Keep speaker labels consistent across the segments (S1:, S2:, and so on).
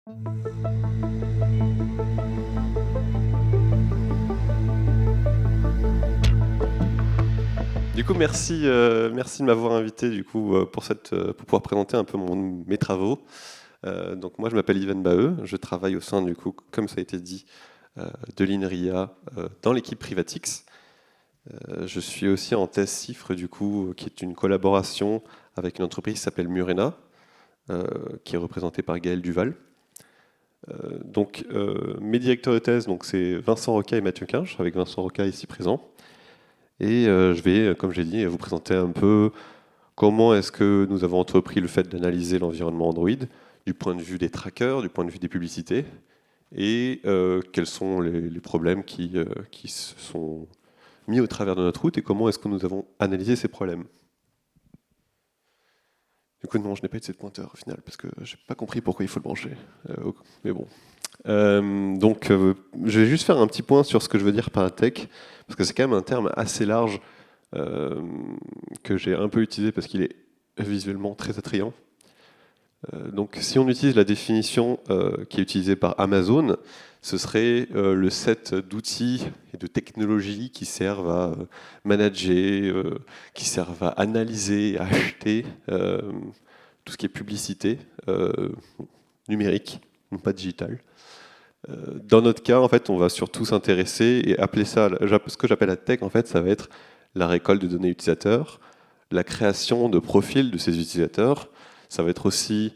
S1: Du coup, merci de m'avoir invité pour pouvoir présenter un peu mes travaux. Donc moi, je m'appelle Yvan Baheu, je travaille au sein, du coup, comme ça a été dit, de l'INRIA dans l'équipe Privatix. Je suis aussi en thèse CIFRE, du coup, qui est une collaboration avec une entreprise qui s'appelle Murena, qui est représentée par Gaël Duval. Mes directeurs de thèse, c'est Vincent Roca et Mathieu Quinche, avec Vincent Roca ici présent. Et je vais, comme j'ai dit, vous présenter un peu comment est-ce que nous avons entrepris le fait d'analyser l'environnement Android du point de vue des trackers, du point de vue des publicités, et quels sont les problèmes qui se sont mis au travers de notre route, et comment est-ce que nous avons analysé ces problèmes. Du coup, non, je n'ai pas eu de cette pointeur au final, parce que je n'ai pas compris pourquoi il faut le brancher. Mais bon. Je vais juste faire un petit point sur ce que je veux dire par la tech, parce que c'est quand même un terme assez large que j'ai un peu utilisé parce qu'il est visuellement très attrayant. Donc si on utilise la définition qui est utilisée par Amazon, ce serait le set d'outils et de technologies qui servent à manager, qui servent à analyser, à acheter tout ce qui est publicité numérique, non pas digitale. Dans notre cas, en fait, on va surtout s'intéresser et appeler ça, ce que j'appelle la tech, en fait, ça va être la récolte de données utilisateurs, la création de profils de ces utilisateurs. Ça va être aussi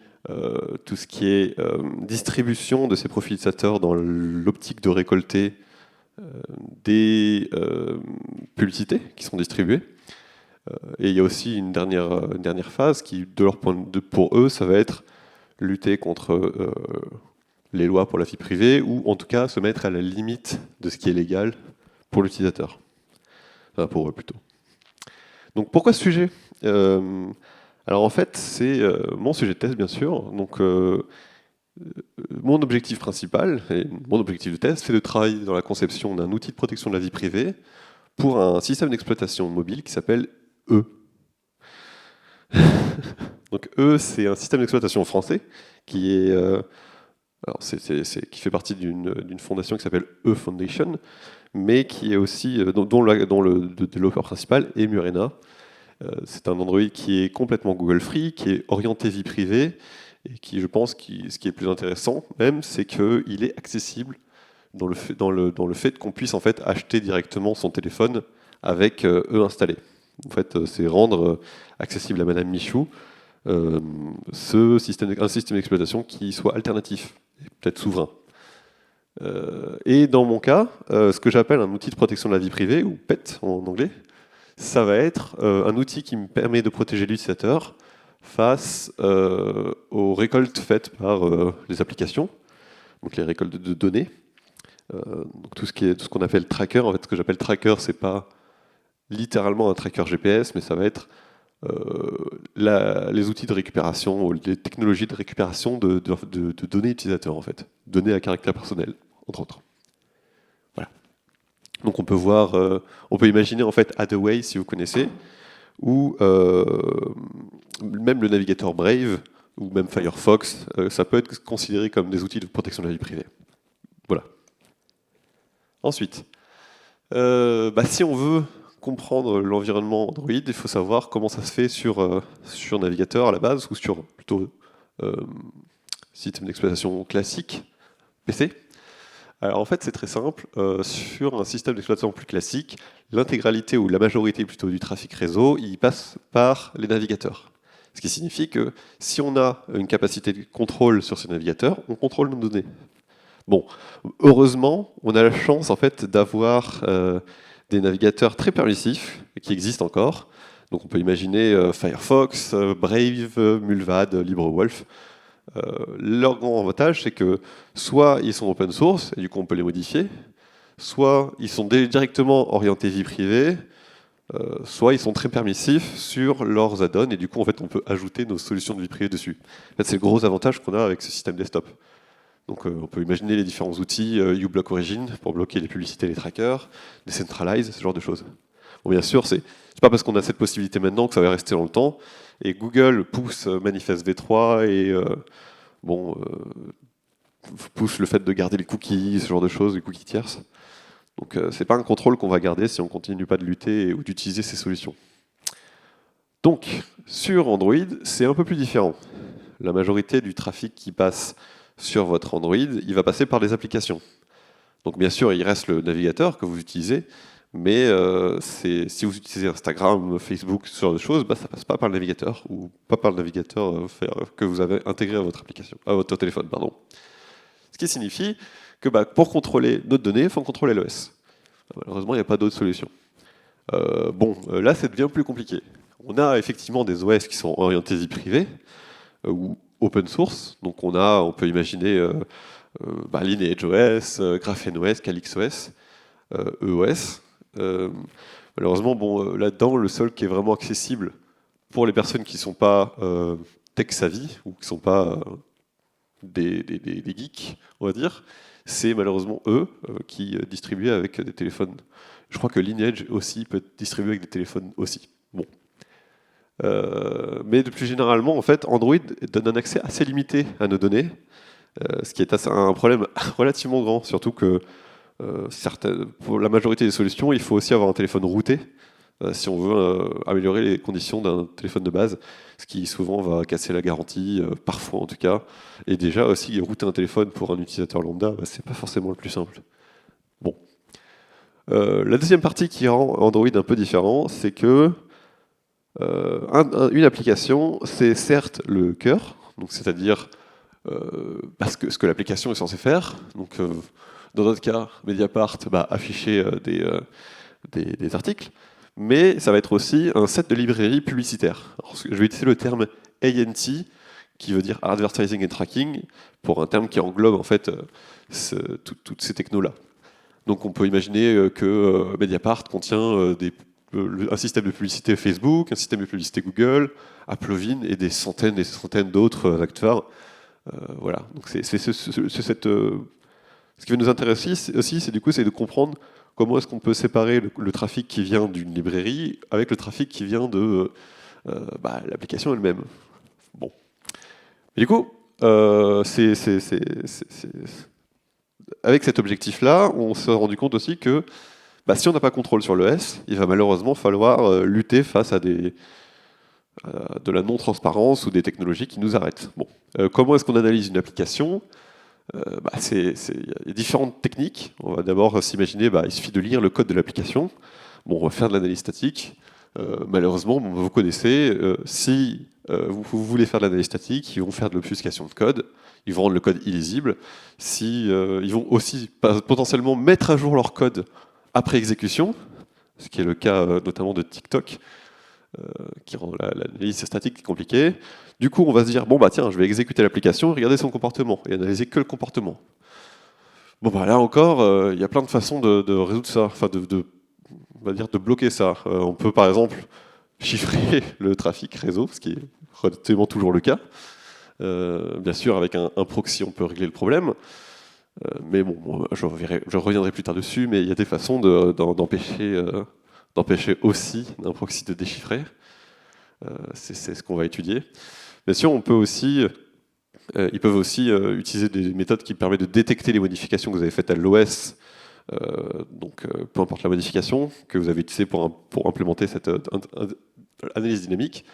S1: tout ce qui est distribution de ces profils utilisateurs dans l'optique de récolter des publicités qui sont distribuées. Et il y a aussi une dernière phase qui, pour eux, ça va être lutter contre les lois pour la vie privée, ou en tout cas se mettre à la limite de ce qui est légal pour l'utilisateur. Enfin, pour eux plutôt. Donc pourquoi ce sujet Alors en fait, c'est mon sujet de thèse, bien sûr. Donc mon objectif principal, et mon objectif de thèse, c'est de travailler dans la conception d'un outil de protection de la vie privée pour un système d'exploitation mobile qui s'appelle E. Donc E, c'est un système d'exploitation français qui est qui fait partie d'une fondation qui s'appelle E Foundation, mais qui est aussi dont le développeur principal est Murena. C'est un Android qui est complètement Google Free, qui est orienté vie privée, et qui, je pense, ce qui est le plus intéressant même, c'est qu'il est accessible dans le fait qu'on puisse en fait acheter directement son téléphone avec E installé. En fait, c'est rendre accessible à Madame Michou un système d'exploitation qui soit alternatif, peut-être souverain. Et dans mon cas, ce que j'appelle un outil de protection de la vie privée, ou PET en anglais, ça va être un outil qui me permet de protéger l'utilisateur face aux récoltes faites par les applications, donc les récoltes de données. Donc tout ce qu'on appelle tracker. En fait, ce que j'appelle tracker, c'est pas littéralement un tracker GPS, mais ça va être les outils de récupération, ou les technologies de récupération de données utilisateurs, en fait, données à caractère personnel, entre autres. Voilà. Donc on peut imaginer en fait Hathaway, si vous connaissez, ou même le navigateur Brave, ou même Firefox, ça peut être considéré comme des outils de protection de la vie privée. Voilà. Ensuite, si on veut comprendre l'environnement Android, il faut savoir comment ça se fait sur navigateur à la base, ou sur plutôt système d'exploitation classique, PC. Alors en fait c'est très simple, sur un système d'exploitation plus classique, l'intégralité ou la majorité plutôt du trafic réseau, il passe par les navigateurs. Ce qui signifie que si on a une capacité de contrôle sur ces navigateurs, on contrôle nos données. Bon, heureusement, on a la chance en fait d'avoir des navigateurs très permissifs qui existent encore. Donc on peut imaginer Firefox, Brave, Mulvad, LibreWolf. Leur grand avantage, c'est que soit ils sont open source, et du coup on peut les modifier, soit ils sont directement orientés vie privée, soit ils sont très permissifs sur leurs add-ons, et du coup en fait on peut ajouter nos solutions de vie privée dessus. En fait, c'est le gros avantage qu'on a avec ce système desktop. Donc on peut imaginer les différents outils, uBlock Origin pour bloquer les publicités et les trackers, Decentralize, ce genre de choses. Bon, bien sûr, c'est pas parce qu'on a cette possibilité maintenant que ça va rester dans le temps. Et Google pousse Manifest v3 et pousse le fait de garder les cookies, ce genre de choses, les cookies tierces. Donc c'est pas un contrôle qu'on va garder si on continue pas de lutter ou d'utiliser ces solutions. Donc sur Android, c'est un peu plus différent. La majorité du trafic qui passe sur votre Android, il va passer par des applications. Donc bien sûr, il reste le navigateur que vous utilisez, mais si vous utilisez Instagram, Facebook, ce genre de choses, ça passe pas par le navigateur, ou pas par le navigateur que vous avez intégré à votre application, à votre téléphone, pardon. Ce qui signifie que pour contrôler notre donnée, il faut contrôler l'OS. Malheureusement, il n'y a pas d'autre solution. Là, ça devient plus compliqué. On a effectivement des OS qui sont orientés vie privée, ou open source. Donc on peut imaginer LineageOS, GrapheneOS, CalyxOS, EOS. Malheureusement, là-dedans, le seul qui est vraiment accessible pour les personnes qui ne sont pas tech savvy ou qui ne sont pas des geeks, on va dire, c'est malheureusement eux qui distribuent avec des téléphones. Je crois que Lineage aussi peut être distribué avec des téléphones aussi. Bon. Mais plus généralement, en fait, Android donne un accès assez limité à nos données, ce qui est un problème relativement grand, surtout que pour la majorité des solutions, il faut aussi avoir un téléphone routé si on veut améliorer les conditions d'un téléphone de base, ce qui souvent va casser la garantie, parfois en tout cas. Et déjà aussi, router un téléphone pour un utilisateur lambda, c'est pas forcément le plus simple. Bon. La deuxième partie qui rend Android un peu différent, c'est que une application, c'est certes le cœur, donc c'est-à-dire ce que l'application est censée faire. Donc, dans notre cas, Mediapart afficher des articles, mais ça va être aussi un set de librairies publicitaires. Alors, je vais utiliser le terme ANT, qui veut dire Advertising and Tracking, pour un terme qui englobe en fait toutes ces technos-là. Donc on peut imaginer que Mediapart contient un système de publicité Facebook, un système de publicité Google, Applovin et des centaines d'autres acteurs. Voilà. Donc ce qui va nous intéresser aussi, c'est de comprendre comment est-ce qu'on peut séparer le trafic qui vient d'une librairie avec le trafic qui vient de l'application elle-même. Bon. Et du coup, avec cet objectif-là, on s'est rendu compte aussi que si on n'a pas contrôle sur l'ES, il va malheureusement falloir lutter face à de la non-transparence ou des technologies qui nous arrêtent. Bon. Comment est-ce qu'on analyse une application ? Il y a différentes techniques. On va d'abord s'imaginer, il suffit de lire le code de l'application. Bon, on va faire de l'analyse statique. Malheureusement, vous connaissez, si vous voulez faire de l'analyse statique, ils vont faire de l'obfuscation de code, ils vont rendre le code illisible, ils vont aussi potentiellement mettre à jour leur code après exécution, ce qui est le cas notamment de TikTok, qui rend l'analyse statique compliquée. Du coup, on va se dire, tiens, je vais exécuter l'application et regarder son comportement, et analyser que le comportement. Là encore, il y a plein de façons de résoudre ça, enfin on va dire de bloquer ça. On peut par exemple chiffrer le trafic réseau, ce qui est relativement toujours le cas. Bien sûr, avec un proxy, on peut régler le problème. Mais je reviendrai plus tard dessus, mais il y a des façons d'empêcher aussi un proxy de déchiffrer. C'est ce qu'on va étudier. Bien sûr, ils peuvent aussi utiliser des méthodes qui permettent de détecter les modifications que vous avez faites à l'OS, peu importe la modification que vous avez utilisée pour implémenter cette analyse dynamique.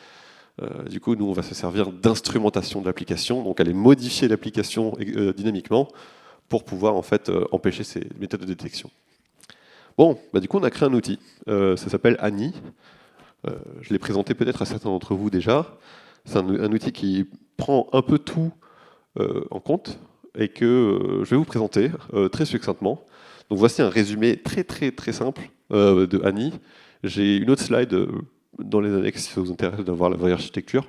S1: Du coup, nous, on va se servir d'instrumentation de l'application, donc aller modifier l'application dynamiquement pour pouvoir en fait empêcher ces méthodes de détection. Bon, du coup, on a créé un outil. Ça s'appelle ANI. Je l'ai présenté peut-être à certains d'entre vous déjà. C'est un outil qui prend un peu tout en compte et que je vais vous présenter très succinctement. Donc voici un résumé très très très simple de ANI. J'ai une autre slide dans les annexes si ça vous intéresse de voir la vraie architecture,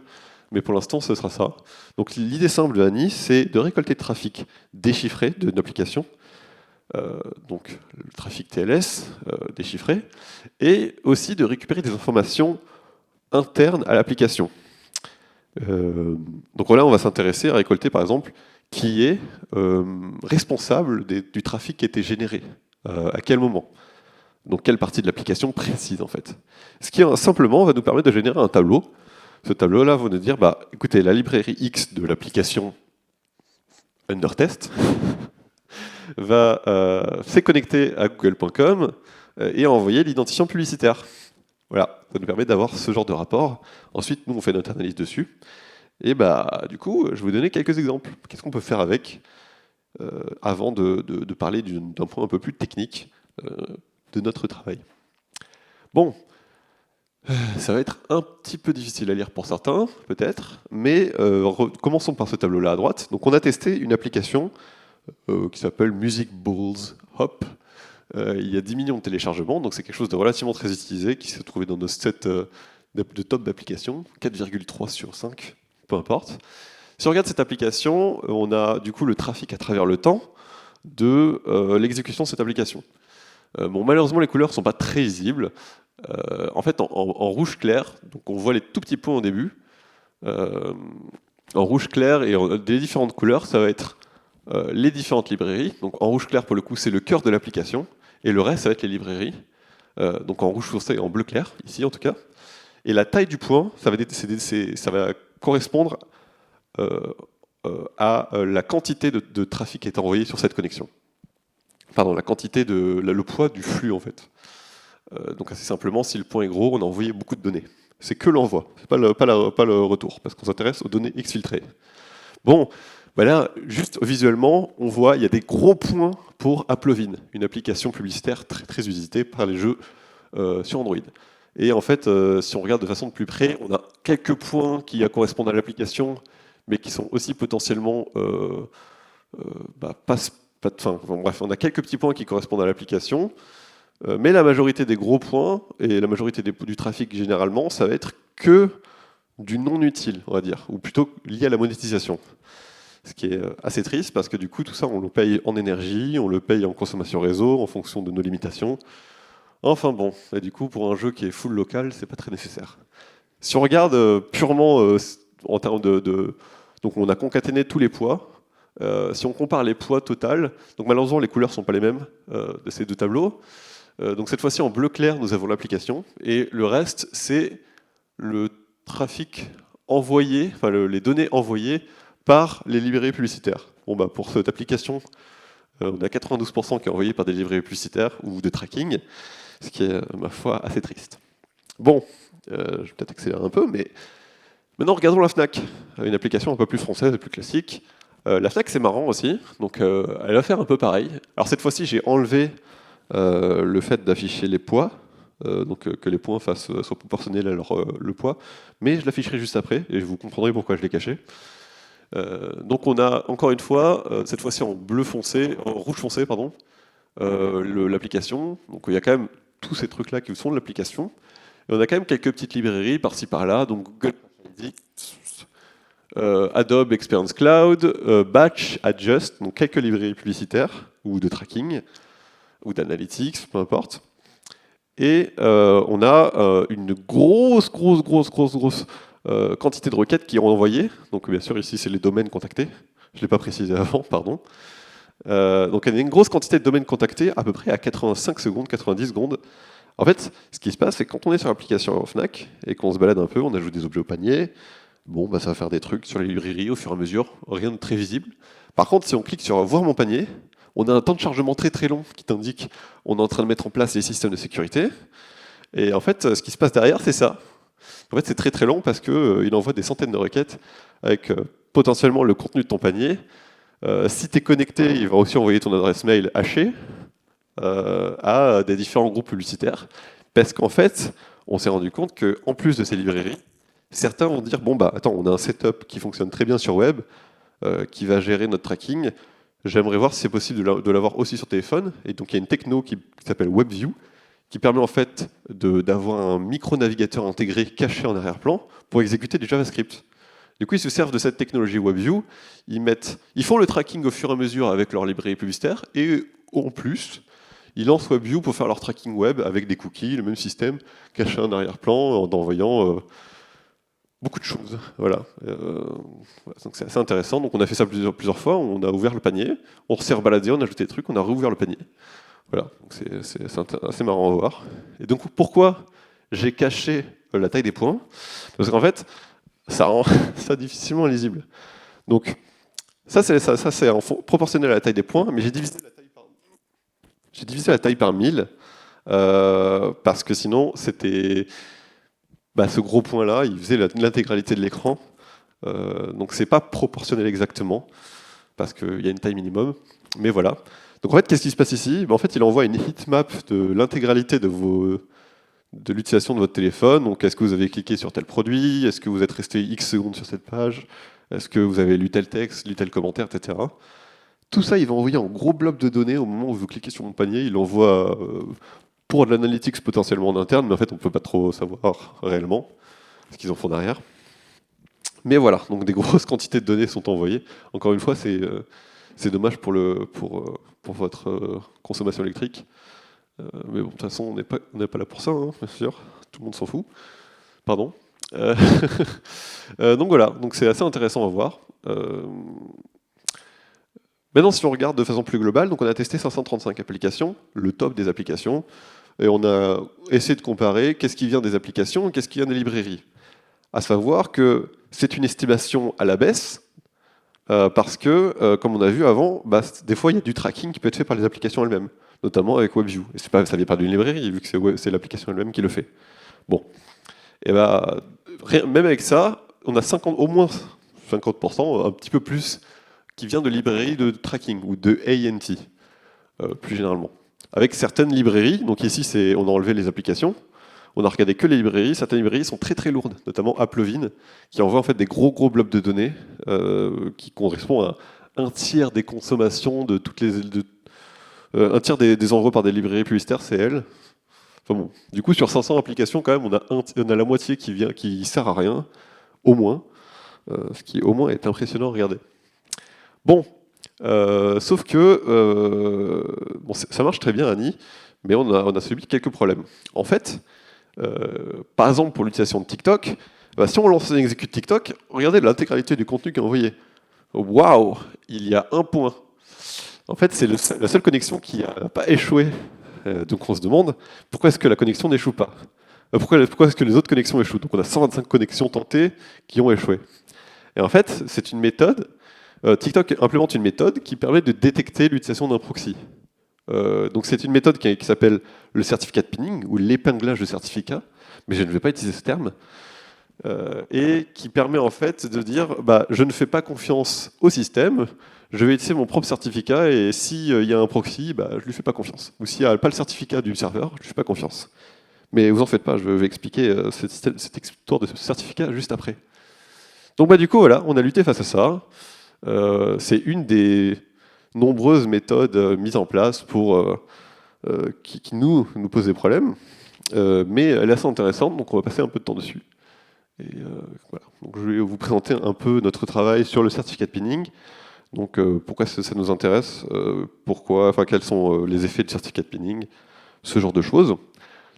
S1: mais pour l'instant ce sera ça. Donc l'idée simple de ANI, c'est de récolter le trafic déchiffré d'une application, donc le trafic TLS déchiffré, et aussi de récupérer des informations internes à l'application. Donc là, on va s'intéresser à récolter par exemple qui est responsable du trafic qui a été généré, à quel moment, donc quelle partie de l'application précise en fait. Ce qui simplement va nous permettre de générer un tableau. Ce tableau-là va nous dire, écoutez, la librairie X de l'application undertest, s'est connecté à google.com et a envoyé l'identifiant publicitaire. Voilà, ça nous permet d'avoir ce genre de rapport. Ensuite, nous, on fait notre analyse dessus. Et bah, du coup, je vais vous donner quelques exemples. Qu'est-ce qu'on peut faire avec avant de parler d'un point un peu plus technique de notre travail. Bon, ça va être un petit peu difficile à lire pour certains, peut-être, mais commençons par ce tableau-là à droite. Donc on a testé une application qui s'appelle Music Balls Hop. Il y a 10 millions de téléchargements, donc c'est quelque chose de relativement très utilisé, qui s'est trouvé dans nos sets de top d'applications, 4,3 sur 5, peu importe. Si on regarde cette application, on a du coup le trafic à travers le temps de l'exécution de cette application. Bon, malheureusement, les couleurs ne sont pas très visibles. En fait, en rouge clair, donc on voit les tout petits points au début. En rouge clair et des différentes couleurs, ça va être les différentes librairies. Donc en rouge clair, pour le coup, c'est le cœur de l'application. Et le reste, ça va être les librairies. Donc en rouge foncé et en bleu clair, ici en tout cas. Et la taille du point, ça va correspondre à la quantité de trafic qui est envoyé sur cette connexion. Pardon, la quantité le poids du flux en fait. Donc assez simplement, si le point est gros, on a envoyé beaucoup de données. C'est que l'envoi, c'est pas le retour, parce qu'on s'intéresse aux données exfiltrées. Bon, bah là, juste visuellement, on voit il y a des gros points pour Applovin, une application publicitaire très très usitée par les jeux sur Android. Et en fait, si on regarde de façon de plus près, on a quelques points qui correspondent à l'application, mais qui sont aussi potentiellement bref, on a quelques petits points qui correspondent à l'application, mais la majorité des gros points et la majorité du trafic généralement, ça va être que du non utile, on va dire, ou plutôt lié à la monétisation. Ce qui est assez triste parce que du coup, tout ça, on le paye en énergie, on le paye en consommation réseau, en fonction de nos limitations. Enfin bon, et du coup, pour un jeu qui est full local, c'est pas très nécessaire. Si on regarde purement en termes donc on a concaténé tous les poids. Si on compare les poids total, donc malheureusement les couleurs ne sont pas les mêmes de ces deux tableaux. Donc cette fois-ci en bleu clair nous avons l'application et le reste c'est le trafic envoyé, enfin les données envoyées par les librairies publicitaires. Bon bah pour cette application on a 92% qui est envoyé par des librairies publicitaires ou de tracking, ce qui est ma foi assez triste. Bon, je vais peut-être accélérer un peu, mais maintenant regardons la Fnac, une application un peu plus française et plus classique. La Fnac c'est marrant aussi, donc elle va faire un peu pareil. Alors cette fois-ci j'ai enlevé le fait d'afficher les poids, donc que les points soient proportionnels à le poids, mais je l'afficherai juste après et vous comprendrez pourquoi je l'ai caché. Donc on a encore une fois, cette fois-ci en rouge foncé, pardon, l'application. Donc il y a quand même tous ces trucs-là qui sont de l'application. Et on a quand même quelques petites librairies par-ci par-là, donc Google Adobe Experience Cloud, Batch, Adjust, donc quelques librairies publicitaires ou de tracking ou d'analytics, peu importe. Et on a une grosse quantité de requêtes qui ont envoyé. Donc bien sûr ici c'est les domaines contactés. Je ne l'ai pas précisé avant, pardon. Donc il y a une grosse quantité de domaines contactés, à peu près à 85 secondes, 90 secondes. En fait, ce qui se passe, c'est que quand on est sur l'application Fnac et qu'on se balade un peu, on ajoute des objets au panier. Bon, bah, ça va faire des trucs sur les librairies au fur et à mesure, rien de très visible. Par contre, si on clique sur voir mon panier, on a un temps de chargement très très long qui t'indique on est en train de mettre en place les systèmes de sécurité. Et en fait, ce qui se passe derrière, c'est ça. En fait, c'est très très long parce qu'il envoie des centaines de requêtes avec potentiellement le contenu de ton panier. Si tu es connecté, il va aussi envoyer ton adresse mail hachée à des différents groupes publicitaires. Parce qu'en fait, on s'est rendu compte qu'en plus de ces librairies, certains vont dire, bon bah attends, on a un setup qui fonctionne très bien sur web, qui va gérer notre tracking. J'aimerais voir si c'est possible de l'avoir aussi sur téléphone. Et donc il y a une techno qui s'appelle WebView, qui permet en fait d'avoir un micro-navigateur intégré caché en arrière-plan pour exécuter du JavaScript. Du coup, ils se servent de cette technologie WebView, ils font le tracking au fur et à mesure avec leur librairie publicitaire, et en plus, ils lancent WebView pour faire leur tracking web avec des cookies, le même système, caché en arrière-plan, en envoyant beaucoup de choses. Voilà. Donc c'est assez intéressant. Donc on a fait ça plusieurs fois, on a ouvert le panier, on s'est rebaladé, on a ajouté des trucs, on a réouvert le panier. Voilà, c'est assez marrant à voir. Et donc pourquoi j'ai caché la taille des points? Parce qu'en fait, ça rend ça difficilement lisible. Donc Ça, c'est proportionnel à la taille des points, mais j'ai divisé la taille par 1000 parce que sinon, c'était ce gros point-là, il faisait l'intégralité de l'écran. Donc c'est pas proportionnel exactement, parce qu'il y a une taille minimum, mais voilà. Donc en fait, qu'est-ce qui se passe ici? En fait, il envoie une heatmap de l'intégralité de l'utilisation de votre téléphone. Donc est-ce que vous avez cliqué sur tel produit? Est-ce que vous êtes resté X secondes sur cette page? Est-ce que vous avez lu tel texte, lu tel commentaire, etc. Tout ça, il va envoyer en gros bloc de données au moment où vous cliquez sur mon panier. Il envoie pour de l'analytics potentiellement en interne, mais en fait, on ne peut pas trop savoir réellement ce qu'ils en font derrière. Mais voilà, donc des grosses quantités de données sont envoyées. Encore une fois, c'est dommage pour votre consommation électrique. Mais bon, de toute façon, on n'est pas là pour ça, hein, bien sûr. Tout le monde s'en fout. Pardon. Euh, donc voilà, donc c'est assez intéressant à voir. Maintenant, si on regarde de façon plus globale, donc on a testé 535 applications, le top des applications, et on a essayé de comparer qu'est-ce qui vient des applications et qu'est-ce qui vient des librairies. À savoir que c'est une estimation à la baisse, parce que, comme on a vu avant, des fois il y a du tracking qui peut être fait par les applications elles-mêmes, notamment avec WebView. Et ça ne vient pas d'une librairie, vu que c'est l'application elle-même qui le fait. Bon, et même avec ça, on a au moins 50%, un petit peu plus, qui vient de librairies de tracking ou de ANT, plus généralement. Avec certaines librairies, donc ici on a enlevé les applications, on a regardé que les librairies. Certaines librairies sont très très lourdes, notamment Applovin, qui envoie en fait des gros blocs de données qui correspondent à un tiers des consommations de toutes un tiers des envois par des librairies publicitaires, c'est elle. Enfin bon, du coup sur 500 applications quand même, on a la moitié qui sert à rien, au moins, ce qui au moins est impressionnant à regarder. Bon, sauf que ça marche très bien, Annie, mais on a subi quelques problèmes. En fait, par exemple, pour l'utilisation de TikTok, si on lance et exécute TikTok, regardez l'intégralité du contenu qui est envoyé. Waouh, il y a un point. En fait, c'est la seule connexion qui n'a pas échoué. Donc on se demande pourquoi est-ce que la connexion n'échoue pas. Pourquoi est-ce que les autres connexions échouent? Donc on a 125 connexions tentées qui ont échoué. Et en fait, c'est une méthode. TikTok implémente une méthode qui permet de détecter l'utilisation d'un proxy. Donc c'est une méthode qui s'appelle le certificat de pinning, ou l'épinglage de certificat, mais je ne vais pas utiliser ce terme, et qui permet en fait de dire je ne fais pas confiance au système, je vais utiliser mon propre certificat, et s'il y a un proxy, je ne lui fais pas confiance. Ou s'il n'y a pas le certificat du serveur, je ne lui fais pas confiance. Mais vous en faites pas, je vais expliquer cette histoire de ce certificat juste après. Donc du coup, voilà, on a lutté face à ça. C'est une des nombreuses méthodes mises en place qui nous posent des problèmes, mais elle est assez intéressante, donc on va passer un peu de temps dessus. Et voilà. Donc, je vais vous présenter un peu notre travail sur le certificat de pinning. Donc pourquoi ça nous intéresse, quels sont les effets du certificat de pinning, ce genre de choses.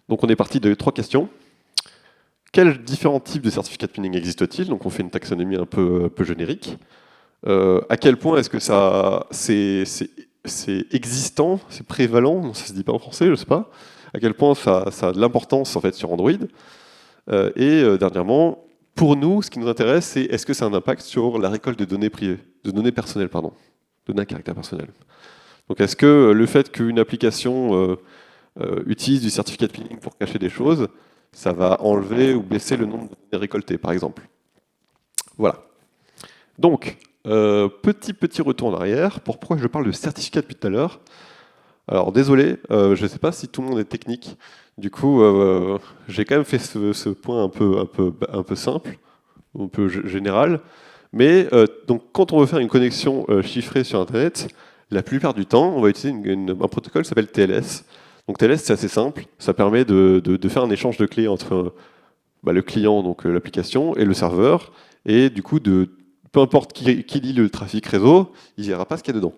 S1: Donc on est parti de 3 questions. Quels différents types de certificats de pinning existent-ils? Donc on fait une taxonomie un peu générique. À quel point est-ce que c'est existant, c'est prévalent, ça se dit pas en français, je sais pas. À quel point ça a de l'importance en fait sur Android. Dernièrement, pour nous, ce qui nous intéresse, c'est est-ce que ça a un impact sur la récolte de données privées, de données personnelles, pardon, données à caractère personnel. Donc est-ce que le fait qu'une application utilise du certificat de pinning pour cacher des choses, ça va enlever ou baisser le nombre de données récoltées, par exemple. Voilà. Donc, petit retour en arrière, pourquoi je parle de certificat depuis tout à l'heure. Alors désolé, je ne sais pas si tout le monde est technique, du coup j'ai quand même fait ce point un peu simple, un peu général, mais donc quand on veut faire une connexion chiffrée sur Internet, la plupart du temps on va utiliser un protocole qui s'appelle TLS. Donc TLS c'est assez simple, ça permet de faire un échange de clés entre le client, donc l'application, et le serveur, et du coup peu importe qui lit le trafic réseau, il ne verra pas ce qu'il y a dedans.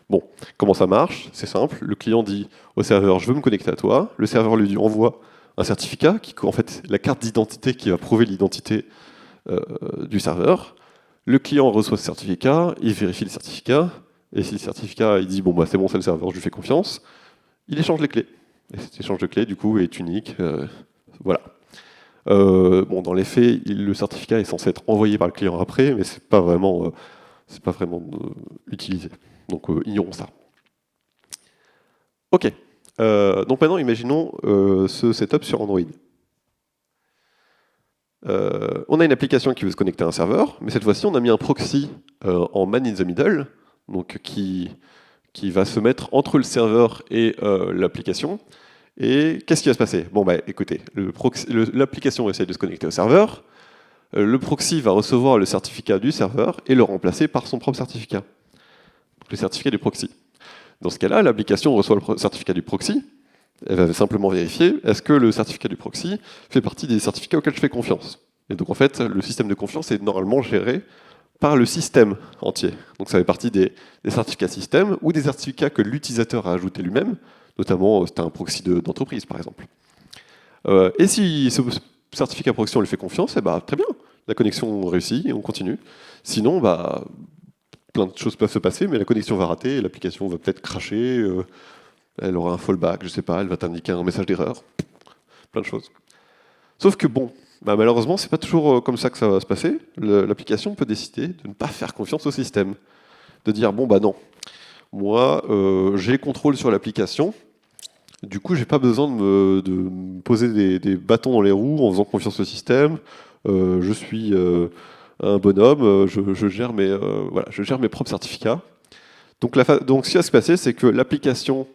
S1: Bon, comment ça marche? C'est simple, le client dit au serveur « je veux me connecter à toi », le serveur lui envoie un certificat, qui est en fait la carte d'identité qui va prouver l'identité du serveur. Le client reçoit ce certificat, il vérifie le certificat, et si le certificat il dit « bon c'est bon, c'est le serveur, je lui fais confiance », il échange les clés. Et cet échange de clés, du coup, est unique. Voilà. Dans les faits, le certificat est censé être envoyé par le client après, mais c'est pas vraiment c'est pas vraiment utilisé. Donc ignorons ça. Ok. Donc maintenant, imaginons ce setup sur Android. On a une application qui veut se connecter à un serveur, mais cette fois-ci, on a mis un proxy en man in the middle, donc qui va se mettre entre le serveur et l'application. Et qu'est-ce qui va se passer? Bon, bah écoutez, l'application essaie de se connecter au serveur, le proxy va recevoir le certificat du serveur et le remplacer par son propre certificat, le certificat du proxy. Dans ce cas-là, l'application reçoit le certificat du proxy, elle va simplement vérifier est-ce que le certificat du proxy fait partie des certificats auxquels je fais confiance. Et donc en fait, le système de confiance est normalement géré par le système entier. Donc ça fait partie des certificats système ou des certificats que l'utilisateur a ajoutés lui-même, notamment c'était un proxy d'entreprise par exemple. Et si ce certificat proxy on lui fait confiance, eh bah, très bien, la connexion réussit et on continue. Sinon, bah, plein de choses peuvent se passer, mais la connexion va rater, l'application va peut-être cracher, elle aura un fallback, je sais pas, elle va t'indiquer un message d'erreur, plein de choses. Sauf que bon, bah malheureusement, c'est pas toujours comme ça que ça va se passer. L'application peut décider de ne pas faire confiance au système, de dire bon bah non, moi j'ai contrôle sur l'application, du coup j'ai pas besoin de me poser des bâtons dans les roues en faisant confiance au système. Je suis un bonhomme, je gère mes propres certificats. Donc ce qui va se passer, c'est que l'application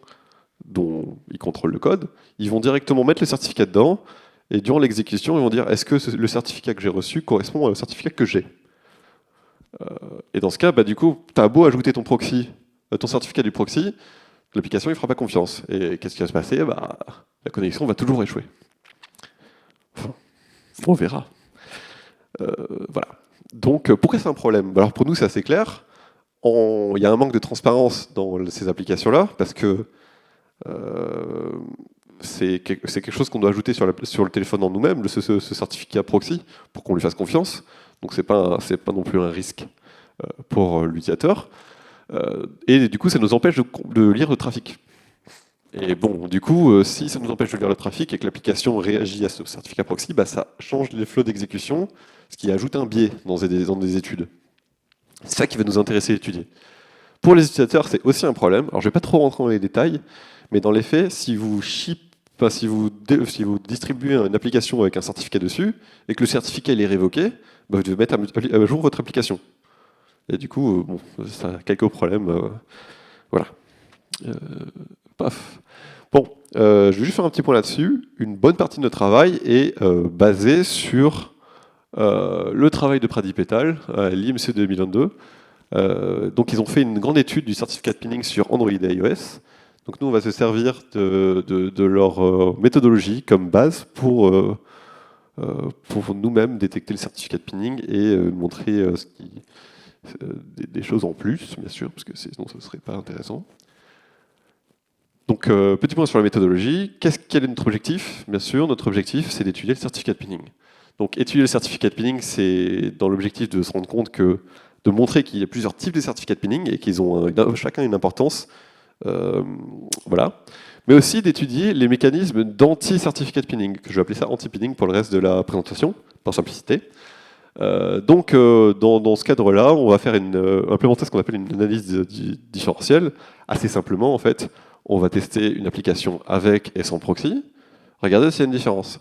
S1: dont ils contrôlent le code, ils vont directement mettre le certificat dedans, et durant l'exécution, ils vont dire est-ce que le certificat que j'ai reçu correspond au certificat que j'ai. Et dans ce cas, bah, du coup, tu as beau ajouter ton proxy, ton certificat du proxy, l'application ne fera pas confiance. Et qu'est-ce qui va se passer? Bah, la connexion va toujours échouer. Enfin, on verra. Voilà. Donc, pourquoi c'est un problème? Alors, pour nous, c'est assez clair. Il y a un manque de transparence dans ces applications-là, parce que c'est quelque chose qu'on doit ajouter sur le téléphone en nous-mêmes, ce certificat proxy, pour qu'on lui fasse confiance. Donc c'est pas non plus un risque pour l'utilisateur. Et du coup, ça nous empêche de lire le trafic. Et bon, du coup, si ça nous empêche de lire le trafic et que l'application réagit à ce certificat proxy, bah, ça change les flows d'exécution, ce qui ajoute un biais dans des études. C'est ça qui va nous intéresser à étudier. Pour les utilisateurs, c'est aussi un problème. Alors je ne vais pas trop rentrer dans les détails, mais dans les faits, si vous distribuez une application avec un certificat dessus, et que le certificat est révoqué, bah, vous devez mettre à jour votre application. Et du coup, bon, ça a quelques problèmes. Voilà. Paf. Bon, je vais juste faire un petit point là-dessus. Une bonne partie de notre travail est basée sur le travail de Pradip et al. À l'IMC 2022. Donc ils ont fait une grande étude du certificat de pinning sur Android et iOS. Donc nous, on va se servir de leur méthodologie comme base pour nous-mêmes détecter le certificat de pinning et montrer des choses en plus, bien sûr, parce que sinon ce ne serait pas intéressant. Donc petit point sur la méthodologie. Quel est notre objectif? Bien sûr, notre objectif, c'est d'étudier le certificat de pinning. Donc étudier le certificat de pinning, c'est dans l'objectif de se rendre compte de montrer qu'il y a plusieurs types de certificats de pinning et qu'ils ont chacun une importance. Voilà. Mais aussi d'étudier les mécanismes d'anti-certificat de pinning, que je vais appeler ça anti-pinning pour le reste de la présentation, par simplicité. Donc, dans ce cadre-là, on va implémenter ce qu'on appelle une analyse différentielle. Assez simplement, en fait, on va tester une application avec et sans proxy. Regardez s'il y a une différence.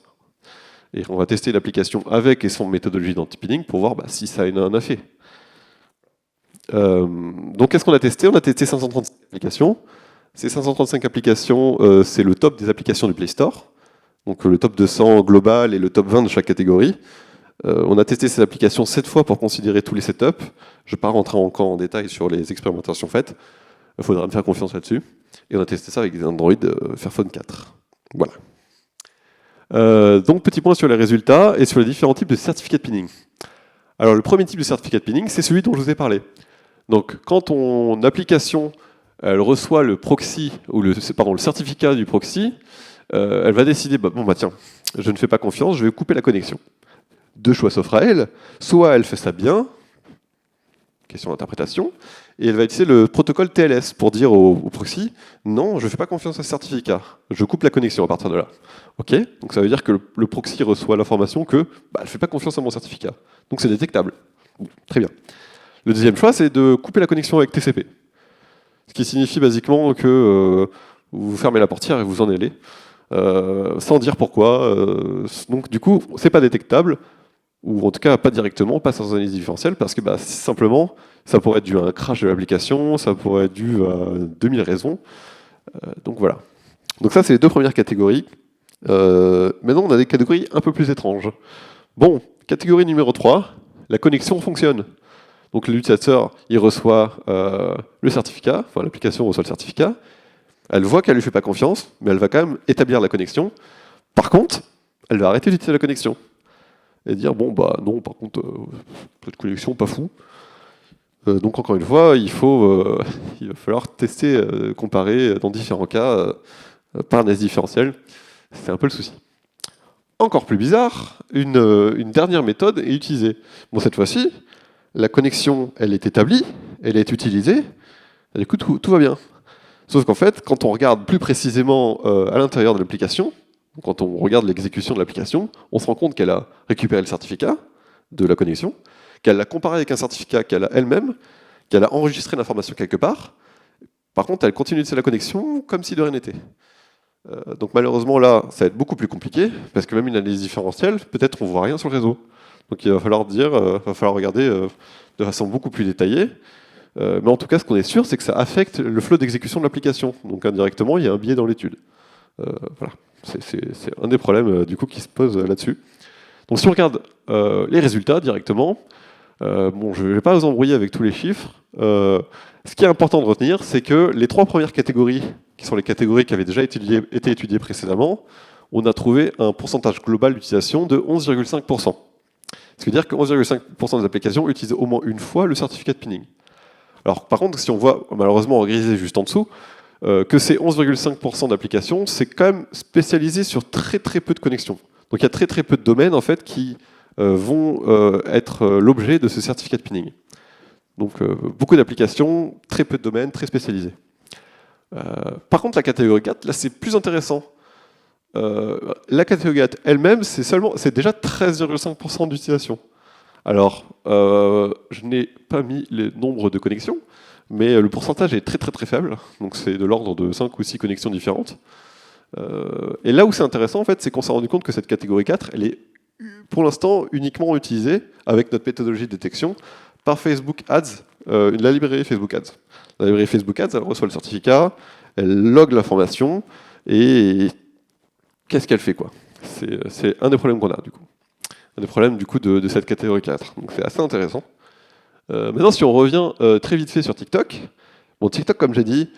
S1: Et on va tester l'application avec et sans méthodologie d'anti-pinning pour voir si ça a un effet. Donc qu'est-ce qu'on a testé? On a testé 535 applications. Ces 535 applications, c'est le top des applications du Play Store. Donc le top 200 global et le top 20 de chaque catégorie. On a testé ces applications 7 fois pour considérer tous les setups. Je ne vais pas rentrer encore en détail sur les expérimentations faites. Il faudra me faire confiance là-dessus. Et on a testé ça avec des Android Fairphone 4. Voilà. Donc petit point sur les résultats et sur les différents types de certificats de pinning. Alors le premier type de certificat de pinning, c'est celui dont je vous ai parlé. Donc, quand ton application elle reçoit le proxy ou le certificat du proxy, elle va décider tiens, je ne fais pas confiance, je vais couper la connexion. Deux choix s'offrent à elle. Soit elle fait ça bien, question d'interprétation, et elle va utiliser le protocole TLS pour dire au proxy non, je ne fais pas confiance à ce certificat, je coupe la connexion à partir de là. Ok, donc ça veut dire que le proxy reçoit l'information que elle ne fait pas confiance à mon certificat. Donc c'est détectable. Très bien. Le deuxième choix, c'est de couper la connexion avec TCP. Ce qui signifie basiquement que vous fermez la portière et vous en allez, sans dire pourquoi. Donc du coup, c'est pas détectable, ou en tout cas pas directement, pas sans analyse différentielle, parce que simplement, ça pourrait être dû à un crash de l'application, ça pourrait être dû à 2000 raisons. Donc voilà. Donc ça, c'est les deux premières catégories. Maintenant, on a des catégories un peu plus étranges. Bon, catégorie numéro 3, la connexion fonctionne. Donc l'utilisateur, il reçoit le certificat, enfin l'application reçoit le certificat, elle voit qu'elle ne lui fait pas confiance, mais elle va quand même établir la connexion. Par contre, elle va arrêter d'utiliser la connexion. Et dire, bon, bah non, par contre, cette connexion, pas fou. Donc encore une fois, il va falloir tester, comparer dans différents cas, par analyse différentielle. C'est un peu le souci. Encore plus bizarre, une dernière méthode est utilisée. Bon, cette fois-ci, la connexion, elle est établie, elle est utilisée, et du coup, tout va bien. Sauf qu'en fait, quand on regarde plus précisément à l'intérieur de l'application, quand on regarde l'exécution de l'application, on se rend compte qu'elle a récupéré le certificat de la connexion, qu'elle l'a comparé avec un certificat qu'elle a elle-même, qu'elle a enregistré l'information quelque part. Par contre, elle continue de faire la connexion comme si de rien n'était. Donc malheureusement, là, ça va être beaucoup plus compliqué, parce que même une analyse différentielle, peut-être on ne voit rien sur le réseau. Donc il va falloir regarder de façon beaucoup plus détaillée. Mais en tout cas, ce qu'on est sûr, c'est que ça affecte le flot d'exécution de l'application. Donc indirectement, il y a un biais dans l'étude. Voilà. C'est un des problèmes du coup qui se pose là-dessus. Donc si on regarde les résultats directement, bon, je ne vais pas vous embrouiller avec tous les chiffres. Ce qui est important de retenir, c'est que les trois premières catégories, qui sont les catégories qui avaient déjà été étudiées précédemment, on a trouvé un pourcentage global d'utilisation de 11,5%. Ce qui veut dire que 11,5% des applications utilisent au moins une fois le certificat de pinning. Alors par contre, si on voit malheureusement en grisé juste en dessous, que ces 11,5% d'applications, c'est quand même spécialisé sur très très peu de connexions. Donc il y a très très peu de domaines en fait qui vont être l'objet de ce certificat de pinning. Donc beaucoup d'applications, très peu de domaines, très spécialisés. Par contre, la catégorie 4, là c'est plus intéressant. La catégorie 4 elle-même, c'est déjà 13,5% d'utilisation. Alors, je n'ai pas mis les nombres de connexions, mais le pourcentage est très très très faible, donc c'est de l'ordre de 5 ou 6 connexions différentes. Et là où c'est intéressant, en fait, c'est qu'on s'est rendu compte que cette catégorie 4, elle est pour l'instant uniquement utilisée avec notre méthodologie de détection par Facebook Ads, la librairie Facebook Ads. La librairie Facebook Ads, elle reçoit le certificat, elle log l'information, et qu'est-ce qu'elle fait, quoi? C'est un des problèmes qu'on a, du coup. Un des problèmes, du coup, de cette catégorie 4. Donc c'est assez intéressant. Maintenant, si on revient très vite fait sur TikTok, bon, TikTok, comme j'ai dit,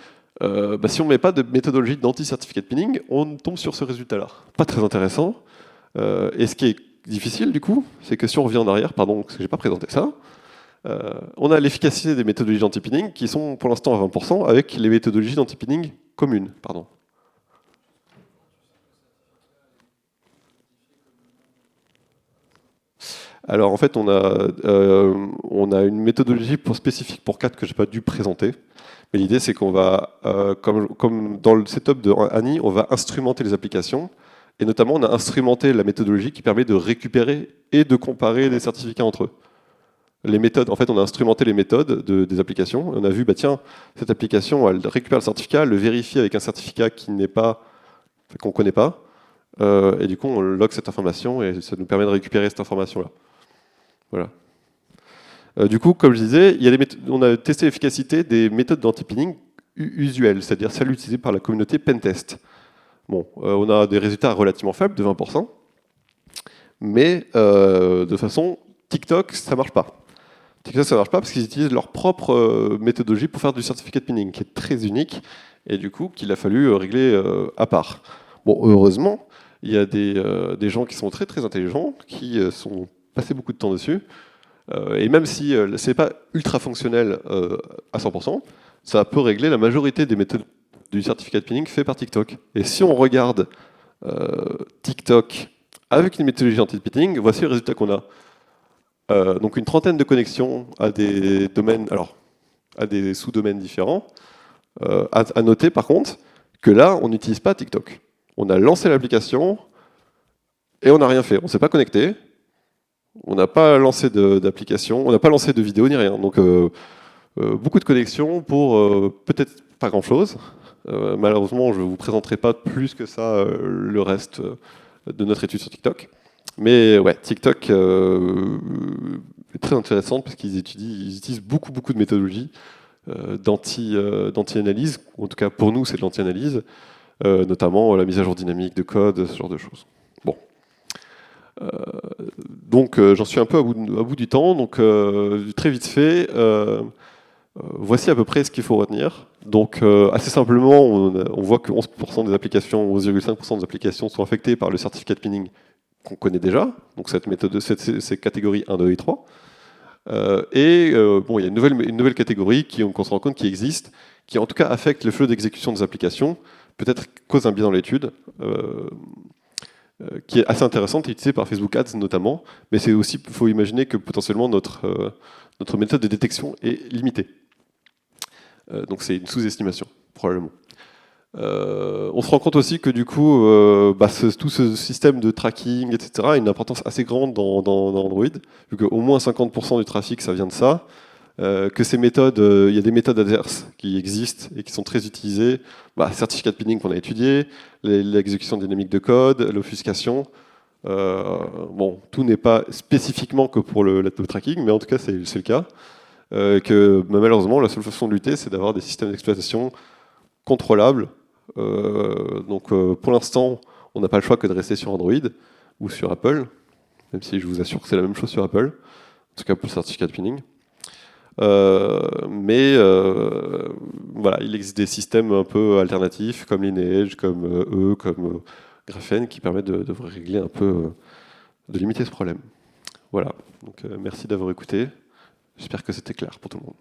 S1: si on ne met pas de méthodologie d'anti-certificat de pinning, on tombe sur ce résultat-là. Pas très intéressant. Et ce qui est difficile, du coup, c'est que si on revient en arrière, pardon, parce que je n'ai pas présenté ça, on a l'efficacité des méthodologies d'anti-pinning qui sont pour l'instant à 20% avec les méthodologies d'anti-pinning communes. Pardon. Alors en fait, on a une méthodologie spécifique pour 4 que je n'ai pas dû présenter. Mais l'idée, c'est qu'on va, comme dans le setup de Annie, on va instrumenter les applications. Et notamment, on a instrumenté la méthodologie qui permet de récupérer et de comparer les certificats entre eux. Les méthodes, en fait, on a instrumenté les méthodes des applications. On a vu, bah tiens, cette application, elle récupère le certificat, elle le vérifie avec un certificat qu'on ne connaît pas. Et du coup, on log cette information et ça nous permet de récupérer cette information-là. Voilà. Du coup, comme je disais, on a testé l'efficacité des méthodes d'anti-pinning usuelles, c'est-à-dire celles utilisées par la communauté Pentest. Bon, on a des résultats relativement faibles, de 20%, mais de façon, TikTok, ça ne marche pas. TikTok, ça ne marche pas parce qu'ils utilisent leur propre méthodologie pour faire du certificat de pinning, qui est très unique, et du coup, qu'il a fallu régler à part. Bon, heureusement, il y a des gens qui sont très très intelligents, qui sont passés beaucoup de temps dessus, et même si ce n'est pas ultra fonctionnel à 100%, ça peut régler la majorité des méthodes du certificat de pinning fait par TikTok. Et si on regarde TikTok avec une méthodologie anti-pinning, voici le résultat qu'on a. Donc une trentaine de connexions à des domaines, alors à des sous-domaines différents. À noter par contre que là, on n'utilise pas TikTok. On a lancé l'application et on n'a rien fait. On ne s'est pas connecté. On n'a pas lancé d'application, on n'a pas lancé de vidéo ni rien. Donc beaucoup de connexions pour peut-être pas grand-chose. Malheureusement, je ne vous présenterai pas plus que ça le reste de notre étude sur TikTok. Mais ouais, TikTok est très intéressant parce qu'ils utilisent beaucoup de méthodologies d'anti-analyse. En tout cas, pour nous, c'est de l'anti-analyse, notamment la mise à jour dynamique de code, ce genre de choses. Bon. Donc j'en suis un peu à bout du temps, donc très vite fait, voici à peu près ce qu'il faut retenir. Donc assez simplement, on voit que 11% des applications, 11,5% des applications sont affectées par le certificat de pinning qu'on connaît déjà, donc cette méthode, ces catégories 1, 2 et 3. Bon, il y a une nouvelle catégorie qu'on se rend compte qui existe, qui en tout cas affecte le flux d'exécution des applications, peut-être cause un biais dans l'étude, qui est assez intéressante et utilisée par Facebook Ads notamment, mais c'est aussi, il faut imaginer que potentiellement notre méthode de détection est limitée. Donc c'est une sous-estimation, probablement. On se rend compte aussi que du coup, tout ce système de tracking, etc., a une importance assez grande dans Android, vu qu'au moins 50% du trafic, ça vient de ça, que ces méthodes, il y a des méthodes adverses qui existent et qui sont très utilisées, certificat de pinning qu'on a étudié, l'exécution dynamique de code, l'offuscation. Bon, tout n'est pas spécifiquement que pour le tracking, mais en tout cas, c'est le cas. Malheureusement, la seule façon de lutter, c'est d'avoir des systèmes d'exploitation contrôlables. Pour l'instant, on n'a pas le choix que de rester sur Android ou sur Apple, même si je vous assure que c'est la même chose sur Apple, en tout cas pour le certificat de pinning. Voilà, il existe des systèmes un peu alternatifs comme Lineage, comme comme Graphene, qui permettent de régler un peu, de limiter ce problème. Voilà, donc merci d'avoir écouté. J'espère que c'était clair pour tout le monde.